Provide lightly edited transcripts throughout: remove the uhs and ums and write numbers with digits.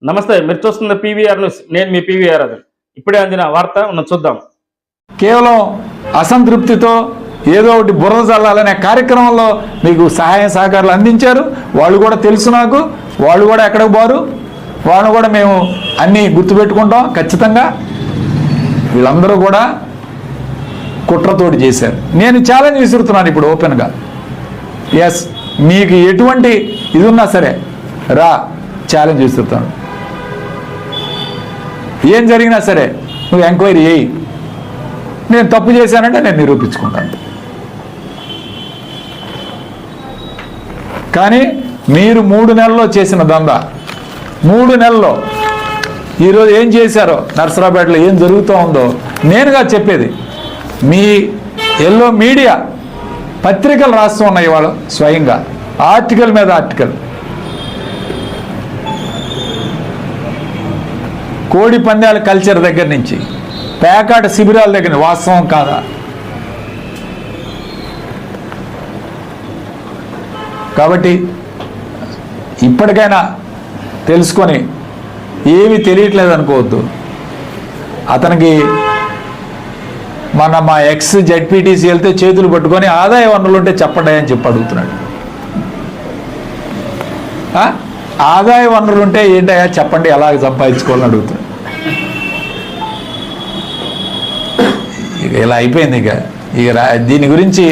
నమస్తే, మీరు చూస్తున్న పీవీఆర్ న్యూస్. నేను మీ పీవీఆర్. అది ఇప్పుడే అందిన వార్త చూద్దాం. కేవలం అసంతృప్తితో ఏదో ఒకటి బురద చల్లాలనే కార్యక్రమంలో మీకు సహాయ సహకారాలు అందించారు. వాళ్ళు కూడా తెలుసు నాకు, వాళ్ళు కూడా ఎక్కడికి పోరు, వాళ్ళని కూడా మేము అన్నీ గుర్తుపెట్టుకుంటాం ఖచ్చితంగా. వీళ్ళందరూ కూడా కుట్రతోటి చేశారు. నేను ఛాలెంజ్ విసురుతున్నాను ఇప్పుడు ఓపెన్గా. ఎస్, మీకు ఎటువంటి ఇది ఉన్నా సరే రా, ఛాలెంజ్ విసురుతాను. ఏం జరిగినా సరే నువ్వు ఎంక్వైరీ చేయి, నేను తప్పు చేశానంటే నేను నిరూపించుకుంటాను. కానీ మీరు 3 నెలల్లో చేసిన దందా, 3 నెలల్లో ఈరోజు ఏం చేశారో, నర్సరావుపేటలో ఏం జరుగుతూ ఉందో నేనుగా చెప్పేది. మీ ఎల్లో మీడియా పత్రికలు రాస్తూ ఉన్నాయి వాళ్ళు స్వయంగా, ఆర్టికల్ మీద ఆర్టికల్. కోడి పందాల కల్చర్ దగ్గర నుంచి, పేకాట శిబిరాల దగ్గర వాస్తవం కాదా? కాబట్టి ఇప్పటికైనా తెలుసుకొని ఏమీ తెలియట్లేదు అనుకోవద్దు. అతనికి మా ఎక్స్ జెడ్పీటీసీ వెళ్తే చేతులు పట్టుకొని ఆదాయ వనరులు ఉంటే చెప్పండి అని చెప్పి అడుగుతున్నాడు. ఆదాయ వనరులు ఉంటే ఏంటయ్యా చెప్పండి, ఎలాగ సంపాదించుకోవాలని అడుగుతున్నాడు. ఇక ఇలా అయిపోయింది. ఇక దీని గురించి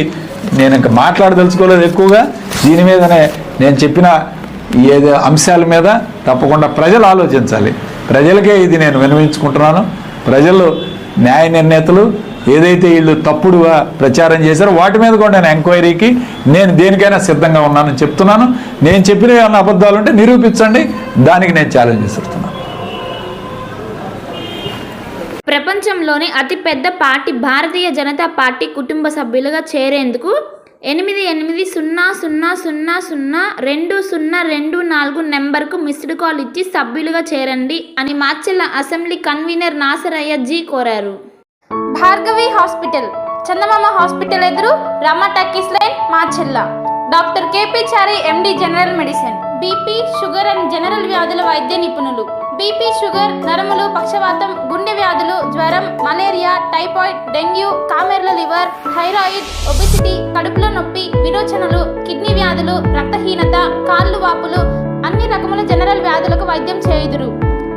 నేను ఇంకా మాట్లాడదలుచుకోలేదు ఎక్కువగా. దీని మీదనే నేను చెప్పిన ఏదో అంశాల మీద తప్పకుండా ప్రజలు ఆలోచించాలి. ప్రజలకే ఇది నేను విన్నవించుకుంటున్నాను. ప్రజలు న్యాయ నిర్ణేతలు ఏదైతే వీళ్ళు తప్పుడుగా ప్రచారం చేశారో వాటి మీద కూడా నేను ఎంక్వైరీకి నేను దేనికైనా సిద్ధంగా ఉన్నానని చెప్తున్నాను. నేను చెప్పిన ఏమైనా అబద్ధాలు ఉంటే నిరూపించండి, దానికి నేను ఛాలెంజ్ చేస్తున్నాను. ప్రపంచంలోని అతిపెద్ద పార్టీ భారతీయ జనతా పార్టీ కుటుంబ సభ్యులుగా చేరేందుకు 8800002024 నెంబర్కు మిస్డ్ కాల్ ఇచ్చి సభ్యులుగా చేరండి అని మాచెల్ల అసెంబ్లీ కన్వీనర్ నాసరయ్య జీ కోరారు. భార్గవి హాస్పిటల్, చందమామ హాస్పిటల్ ఎదురు, Rama talkies line, Macherla. Doctor KP Chari MD general medicine, BP, sugar and general వ్యాధుల వైద్య నిపుణులు. బీపీ, షుగర్, నరములు, పక్షవాతం, గుండె వ్యాధులు, జ్వరం, మలేరియా, టైఫాయిడ్, డెంగ్యూ, కామెర్ల లివర్, థైరాయిడ్, ఒబెసిటీ, కడుపులో నొప్పి, విరోచనలు, కిడ్నీ వ్యాధులు, రక్తహీనత, కాళ్ళు వాపులు, అన్ని రకముల జనరల్ వ్యాధులకు వైద్యం చేయుదురు.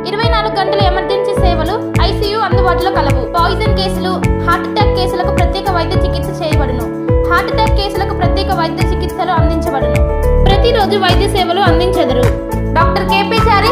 24 గంటల ఎమర్జెన్సీ సేవలు, ఐసీయూ అందుబాటులో కలవు. పాయిజన్ కేసులు, హార్ట్ అటాక్ కేసులకు ప్రత్యేక వైద్య చికిత్స చేయబడును. హార్ట్ అటాక్ కేసులకు ప్రత్యేక వైద్య చికిత్సలు అందించబడును. ప్రతిరోజు వైద్య సేవలు అందించెదరు. డాక్టర్ కేపీ చారి